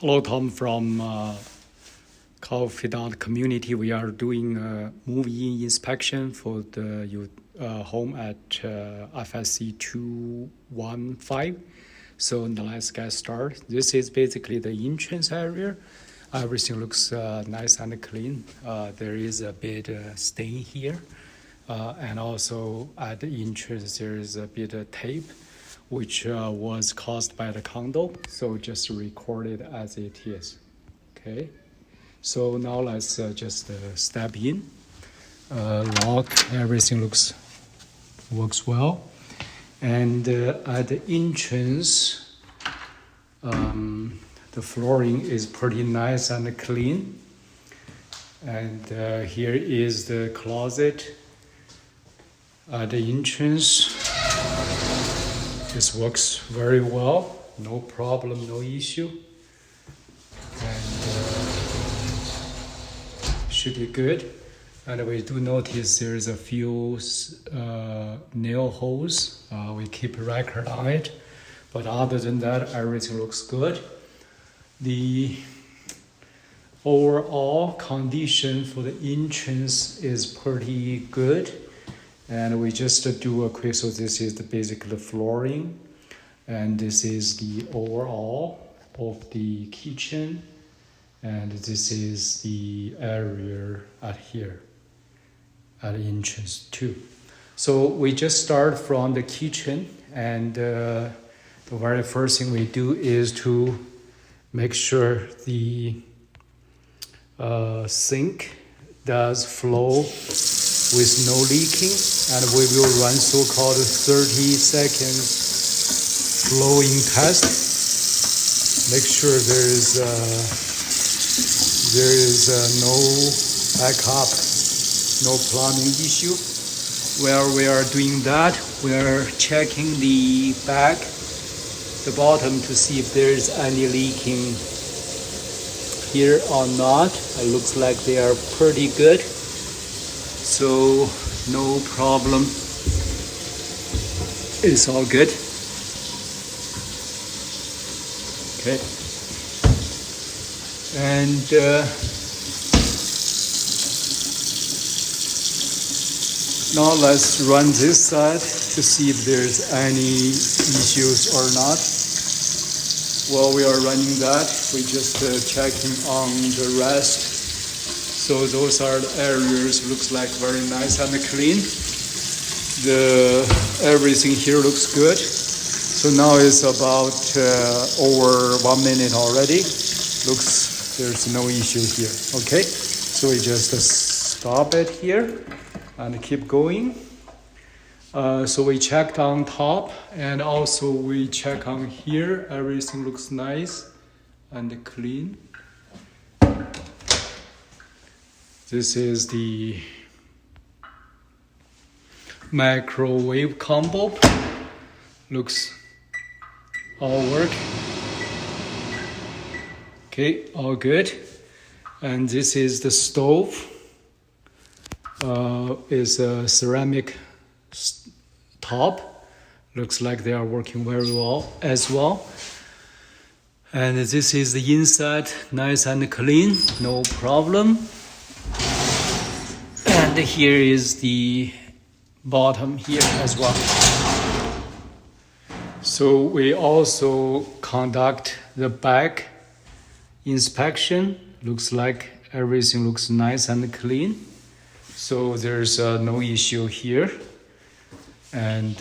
Hello, Tom from Confidant community. We are doing a move-in inspection for the home at Fsc215. So now let's get started. This is basically the entrance area. Everything looks nice and clean. There is a bit stain here. And also at the entrance, there is a bit of tape, which was caused by the condo. So just record it as it is. Okay. So now let's just step in. Lock, everything works well. And at the entrance, the flooring is pretty nice and clean. And here is the closet at the entrance. This works very well, no problem, no issue. And should be good. And we do notice there's a few nail holes. We keep a record on it. But other than that, everything looks good. The overall condition for the entrance is pretty good. And we just do a quick, so this is basically the flooring. And this is the overall of the kitchen. And this is the area at here, at the entrance too. So we just start from the kitchen, and the very first thing we do is to make sure the sink does flow with no leaking, and we will run so-called 30 seconds flowing test. Make sure there is no backup, no plumbing issue. While we are doing that, we are checking the back, the bottom, to see if there is any leaking here or not. It looks like they are pretty good, so no problem. It's all good. Okay. And now let's run this side to see if there's any issues or not. While we are running that, we just checking on the rest. So those are the areas, looks like very nice and clean. Everything here looks good. So now it's about over 1 minute already. Looks, there's no issue here. Okay, so we just stop it here and keep going. So we checked on top, and also we check on here. Everything looks nice and clean. This is the microwave combo. Looks all work. Okay, all good. And this is the stove. Is a ceramic top. Looks like they are working very well as well. And this is the inside, nice and clean, no problem. And here is the bottom here as well. So we also conduct the back inspection. Looks like everything looks nice and clean. So there's no issue here. And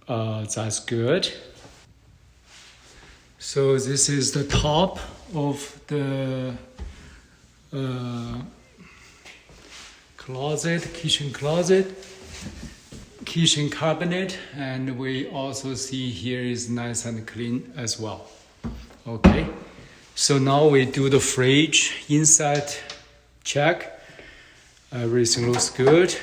that's good. So this is the top of the kitchen cabinet, and we also see here is nice and clean as well. Okay, so now we do the fridge inside check. Everything looks good,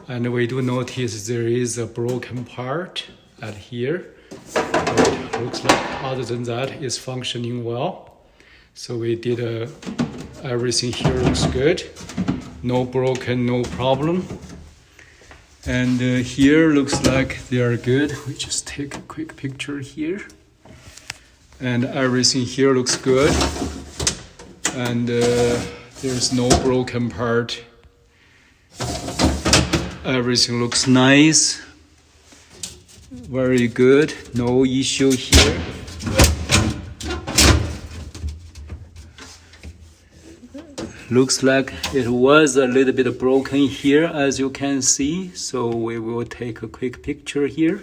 and we do notice there is a broken part at here. But looks like other than that it's functioning well. So we did everything here looks good. No broken, no problem. And here looks like they are good. We just take a quick picture here. and everything here looks good, and there's no broken part. Everything looks nice, very good, no issue here. Looks like it was a little bit broken here, as you can see, so we will take a quick picture here.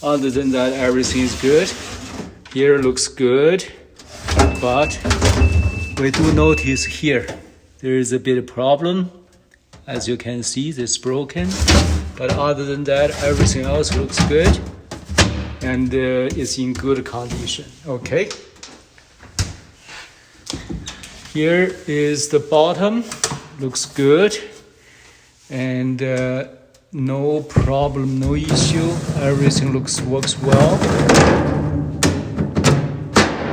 Other than that, everything is good. Here looks good, but we do notice here there is a bit of problem. As you can see, it's broken, but other than that, everything else looks good and is in good condition. Okay. Here is the bottom, looks good, and no problem, no issue. Everything works well.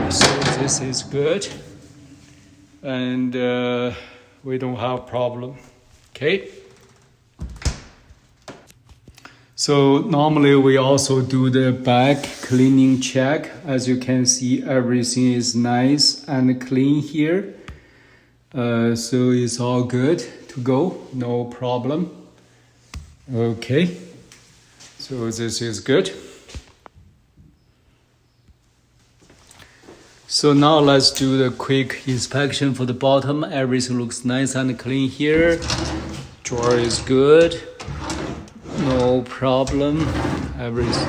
So this is good, and we don't have problem. Okay. So normally we also do the back cleaning check. As you can see, everything is nice and clean here. So it's all good to go, no problem. Okay, so this is good. So now let's do the quick inspection for the bottom. Everything looks nice and clean here. Drawer is good, no problem. Everything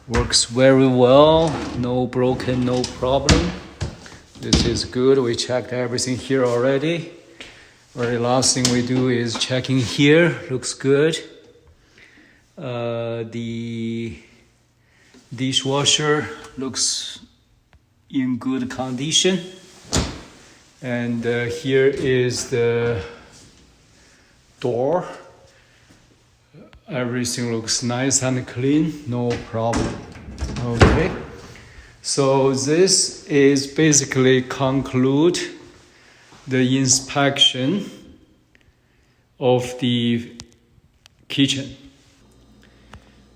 works very well, no broken, no problem. This is good. We checked everything here already. Very last thing we do is checking here. Looks good. The dishwasher looks in good condition. And here is the door. Everything looks nice and clean. No problem. Okay. So this is basically conclude the inspection of the kitchen.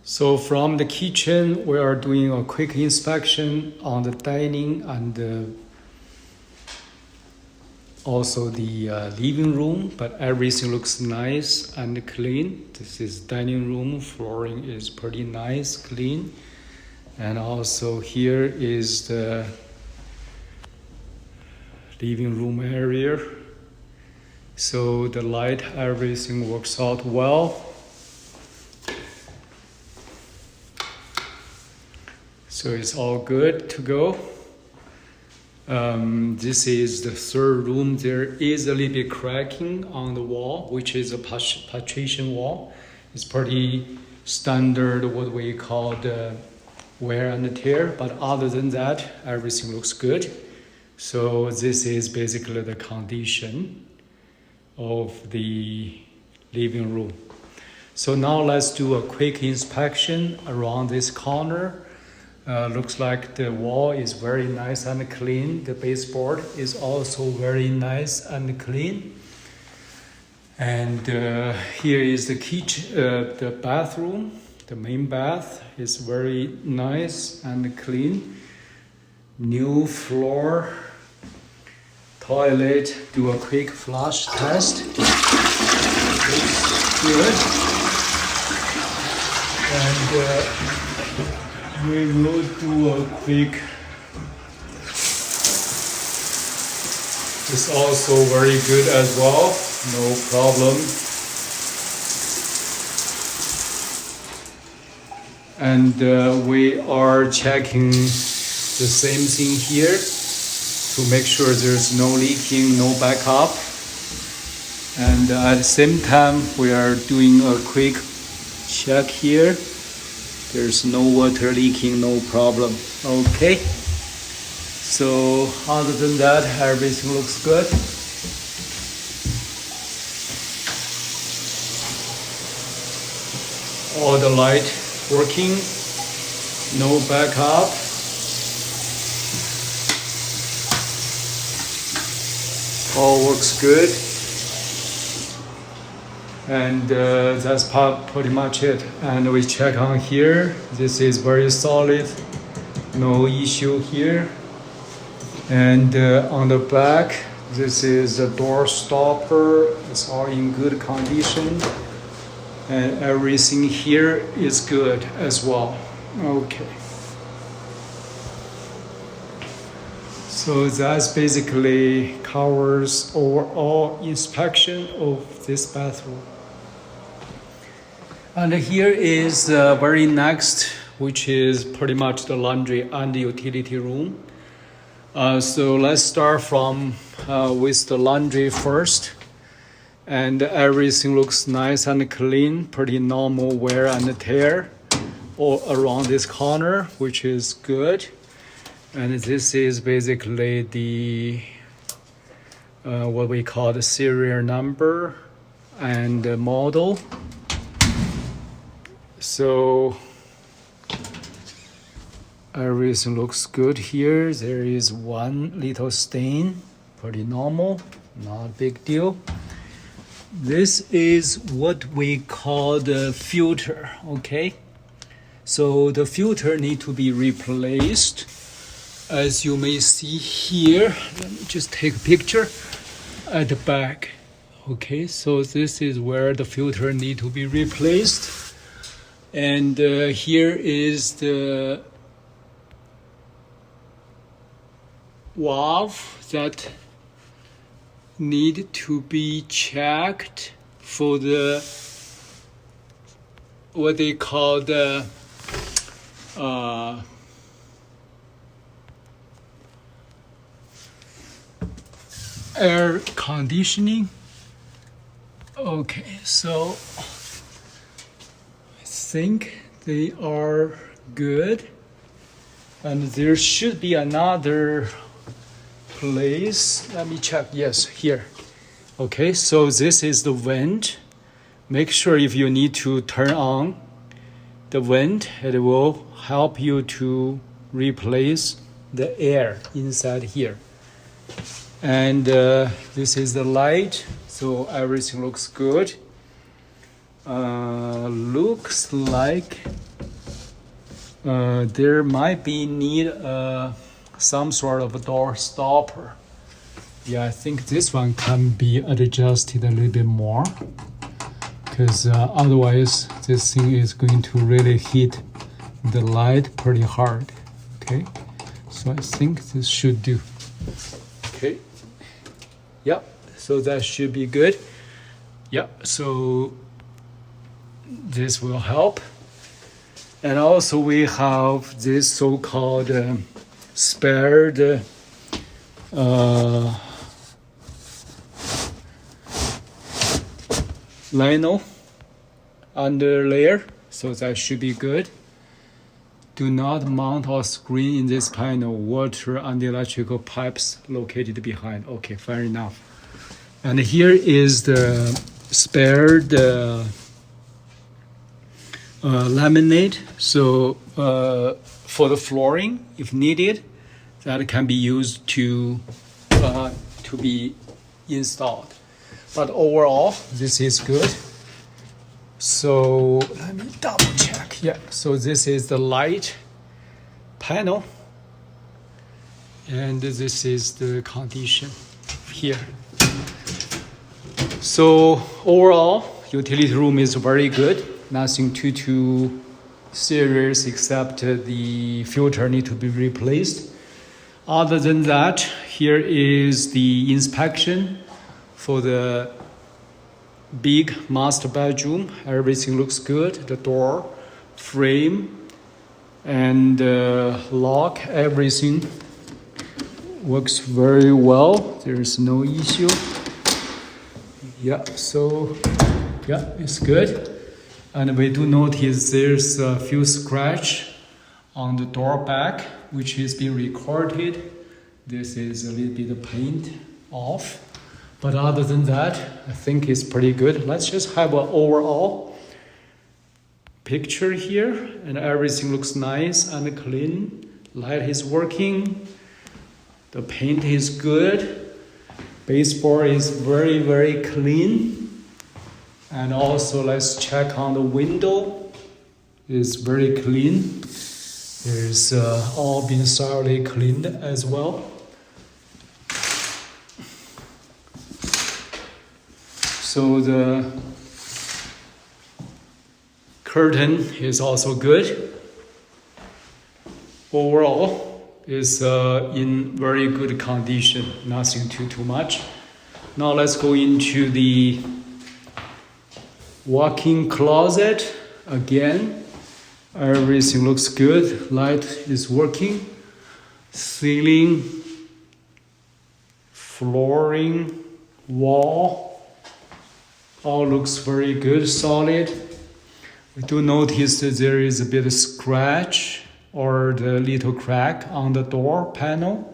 So from the kitchen, we are doing a quick inspection on the dining and also the living room, but everything looks nice and clean. This is dining room, flooring is pretty nice, clean. And also here is the living room area. So the light, everything works out well. So it's all good to go. This is the third room. There is a little bit cracking on the wall, which is a partition wall. It's pretty standard, what we call the wear and tear, but other than that, everything looks good. So this is basically the condition of the living room. So now let's do a quick inspection around this corner. Looks like the wall is very nice and clean. The baseboard is also very nice and clean. And here is the kitchen, the bathroom. The main bath is very nice and clean. New floor, toilet, do a quick flush test. Looks good. And we will do a quick, it's also very good as well, no problem. And we are checking the same thing here to make sure there's no leaking, no backup. And at the same time, we are doing a quick check here. There's no water leaking, no problem. Okay. So other than that, everything looks good. All the light working, no backup. All works good. And that's pretty much it. And we check on here. This is very solid, no issue here. And on the back, this is a door stopper. It's all in good condition. And everything here is good as well. Okay. So that's basically covers overall inspection of this bathroom. And here is very next, which is pretty much the laundry and the utility room. So let's start from with the laundry first. And everything looks nice and clean, pretty normal wear and tear all around this corner, which is good. And this is basically the what we call the serial number and the model. So everything looks good here. There is one little stain, pretty normal, not a big deal. This is what we call the filter, okay? So the filter need to be replaced. As you may see here, let me just take a picture at the back. Okay, so this is where the filter need to be replaced. And here is the valve that need to be checked for the what they call the air conditioning. Okay, so I think they are good, and there should be another place. Let me check. Yes, here. Okay, so this is the vent. Make sure if you need to turn on the vent, it will help you to replace the air inside here. And this is the light, so everything looks good. Looks like there might be need some sort of a door stopper. Yeah, I think this one can be adjusted a little bit more, because otherwise this thing is going to really hit the light pretty hard. Okay, so I think this should do. Okay, yeah, so that should be good. Yeah, so this will help. And also we have this so-called spared lino under layer, so that should be good. Do not mount or screen in this panel. Water and electrical pipes located behind. Okay, fair enough. And here is the spared laminate. So for the flooring, if needed, that can be used to be installed. But overall, this is good. So let me double check. Yeah, so this is the light panel. And this is the condition here. So overall, utility room is very good. Nothing too serious except the filter need to be replaced. Other than that, here is the inspection for the big master bedroom. Everything looks good. The door, frame, and lock, everything works very well. There is no issue. Yeah, so yeah, it's good. And we do notice there's a few scratch on the door back, which is being recorded. This is a little bit of paint off. But other than that, I think it's pretty good. Let's just have an overall picture here. And everything looks nice and clean. Light is working. The paint is good. Baseboard is very clean. And also let's check on the window. It's very clean. There's all been thoroughly cleaned as well. So the curtain is also good. Overall, is in very good condition. Nothing too much. Now let's go into the walk-in closet again. Everything looks good. Light is working. Ceiling, flooring, wall, all looks very good, solid. We do notice that there is a bit of scratch or the little crack on the door panel.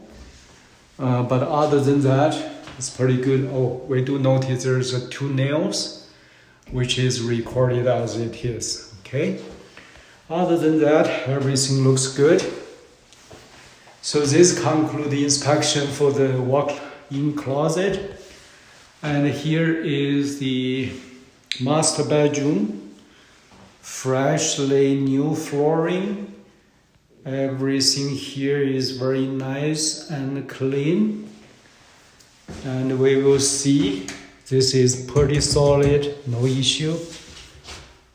But other than that, it's pretty good. Oh, we do notice there's 2 nails, which is recorded as it is. Okay. Other than that, everything looks good. So this concludes the inspection for the walk-in closet. And here is the master bedroom. Freshly new flooring. Everything here is very nice and clean. And we will see. This is pretty solid, no issue.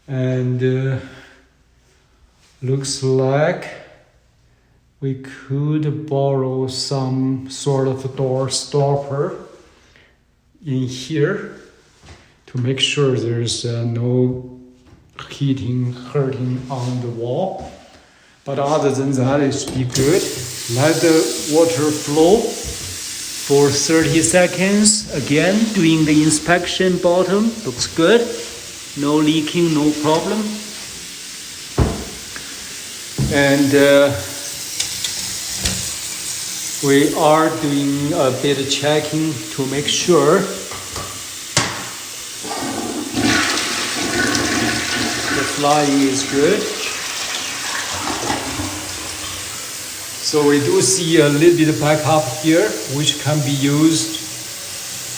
And looks like we could borrow some sort of door stopper in here to make sure there's no hurting on the wall. But other than that, it should be good. Let the water flow for 30 seconds. Again, doing the inspection bottom. Looks good. No leaking, no problem. And we are doing a bit of checking to make sure the flying is good. So we do see a little bit of backup here, which can be used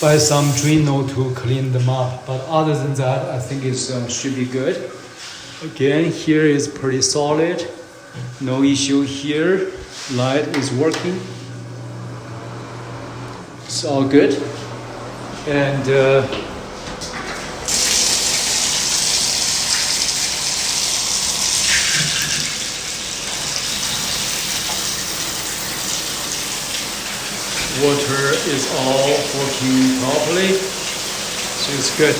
by some Drano to clean them up. But other than that, I think it should be good. Again, here is pretty solid. No issue here. Light is working. It's all good. And water is all working properly. So it's good.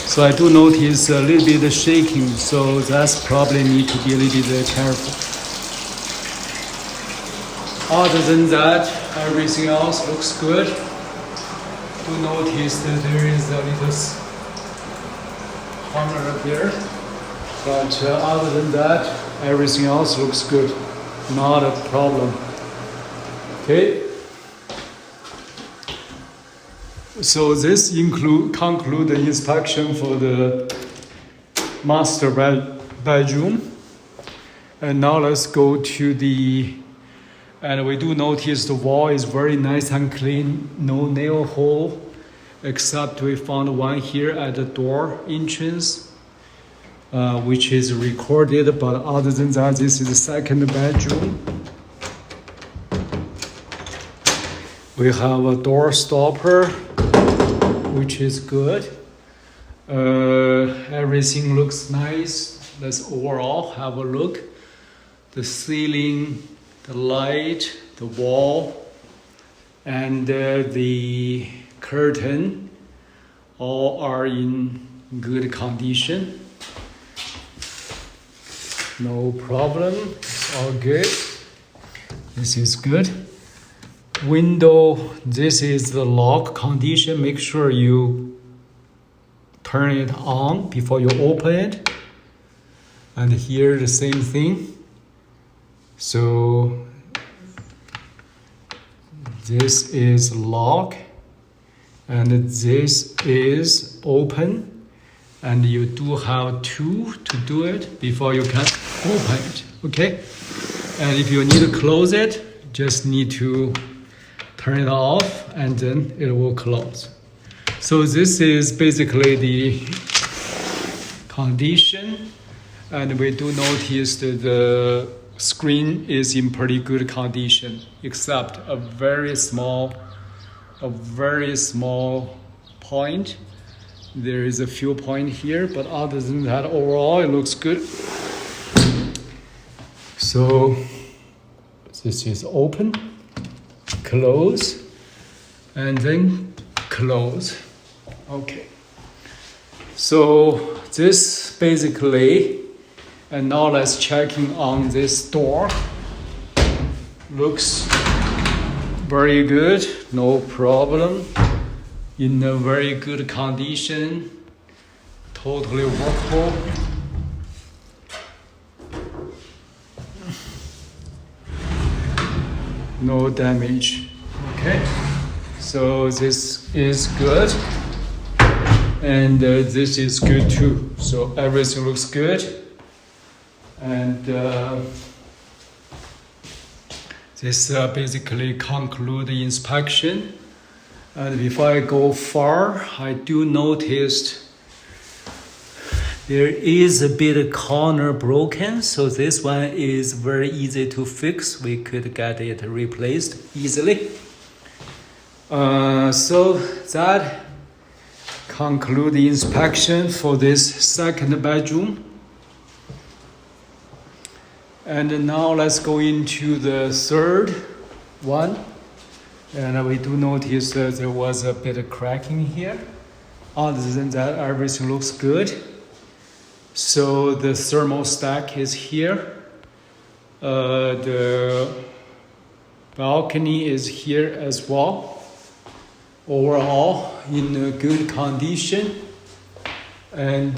So I do notice a little bit of shaking, so that's probably need to be a little bit careful. Other than that, everything else looks good. Do notice that there is a little corner there, but other than that, everything else looks good. Not a problem. Okay. So this conclude the inspection for the master bedroom. And now let's go to the, and we do notice the wall is very nice and clean, no nail hole, except we found one here at the door entrance, which is recorded, but other than that, this is the second bedroom. We have a door stopper, which is good. Everything looks nice. Let's overall have a look. The ceiling, the light, the wall, and the curtain all are in good condition. No problem, it's all good. This is good. Window, this is the lock condition. Make sure you turn it on before you open it. And here the same thing. So this is lock and this is open. And you do have to do it before you can open it, okay? And if you need to close it, just need to turn it off and then it will close. So this is basically the condition. And we do notice that the screen is in pretty good condition, except a very small point. There is a few points here, but other than that, overall it looks good. So this is open, close, and then close. Okay. So this basically, and now let's checking on this door. Looks very good, no problem. In a very good condition, totally workable. No damage. Okay, so this is good, and this is good too. So everything looks good, and this basically conclude the inspection. And before I go far, I do notice there is a bit of corner broken, so this one is very easy to fix. We could get it replaced easily. So that concludes the inspection for this second bedroom. And now let's go into the third one. And we do notice there was a bit of cracking here. Other than that, everything looks good. So the thermostat is here. The balcony is here as well. Overall, in a good condition. And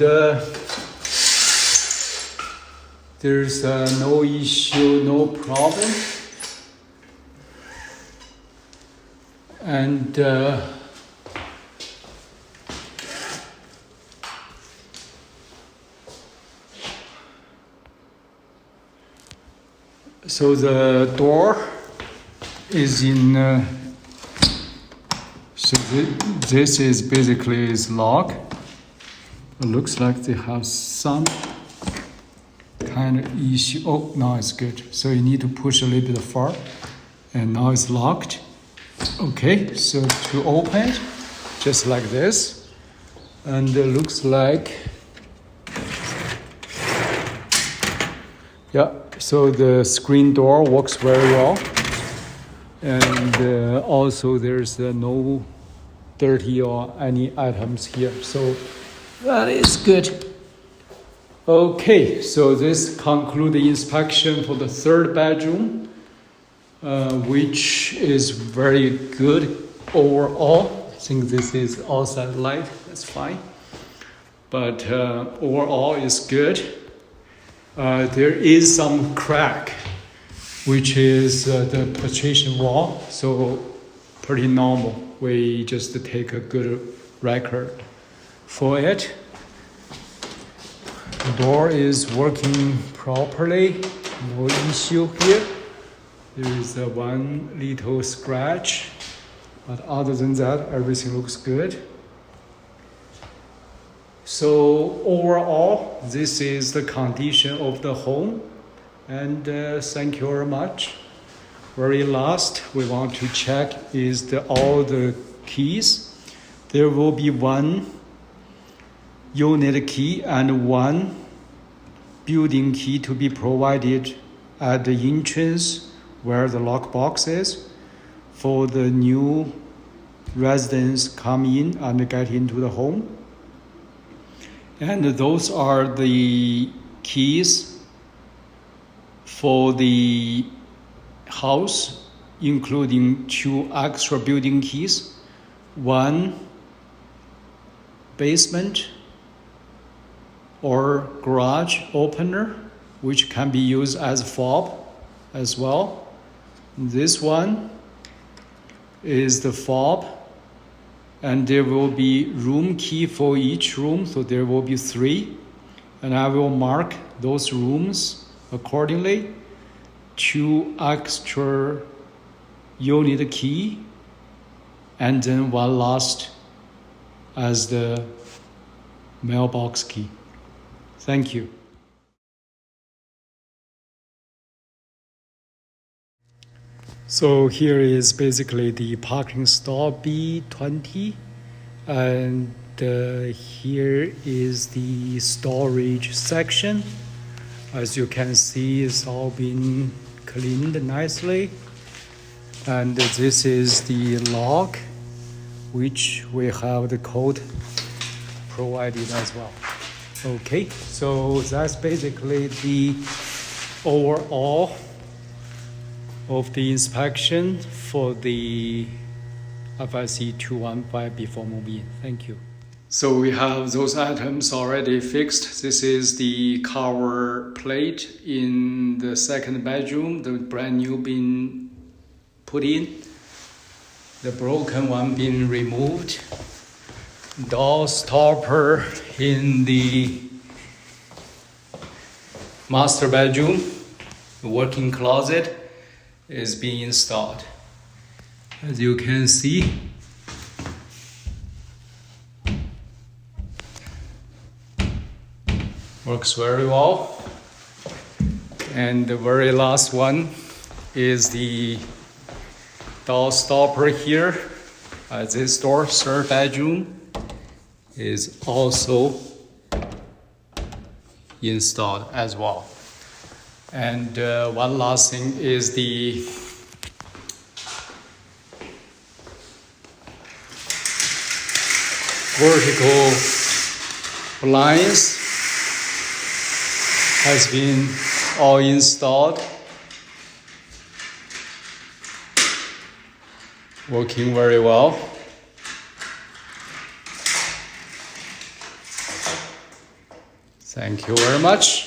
there's no issue, no problem. And so the door is in. So this is basically is lock. It looks like they have some kind of issue. Oh, now it's good. So you need to push a little bit far, and now it's locked. Okay, so to open it, just like this, and it looks like, yeah, so the screen door works very well, and also there's no dirty or any items here, so that is good. Okay, so this concludes the inspection for the third bedroom. Which is very good overall. I think this is outside light, that's fine. But overall it's good. There is some crack, which is the partition wall, so pretty normal. We just take a good record for it. The door is working properly, no issue here. There is one little scratch, but other than that, everything looks good. So overall, this is the condition of the home, and thank you very much. Very last, we want to check is all the keys. There will be one unit key and one building key to be provided at the entrance where the lockbox is, for the new residents come in and get into the home. And those are the keys for the house, including 2 extra building keys, 1 basement or garage opener, which can be used as fob as well. This one is the fob, and there will be room key for each room, so there will be 3, and I will mark those rooms accordingly. 2 extra unit key, and then 1 last as the mailbox key. Thank you. So here is basically the parking stall B20, and here is the storage section. As you can see, it's all been cleaned nicely. And this is the lock, which we have the code provided as well. Okay, so that's basically the overall of the inspection for the Fsc215 before moving in. Thank you. So we have those items already fixed. This is the cover plate in the second bedroom, the brand new being put in, the broken one being removed, door stopper in the master bedroom, the working closet is being installed. As you can see, works very well. And the very last one is the door stopper here. This door, third bedroom, is also installed as well. And one last thing is the vertical blinds has been all installed, working very well. Thank you very much.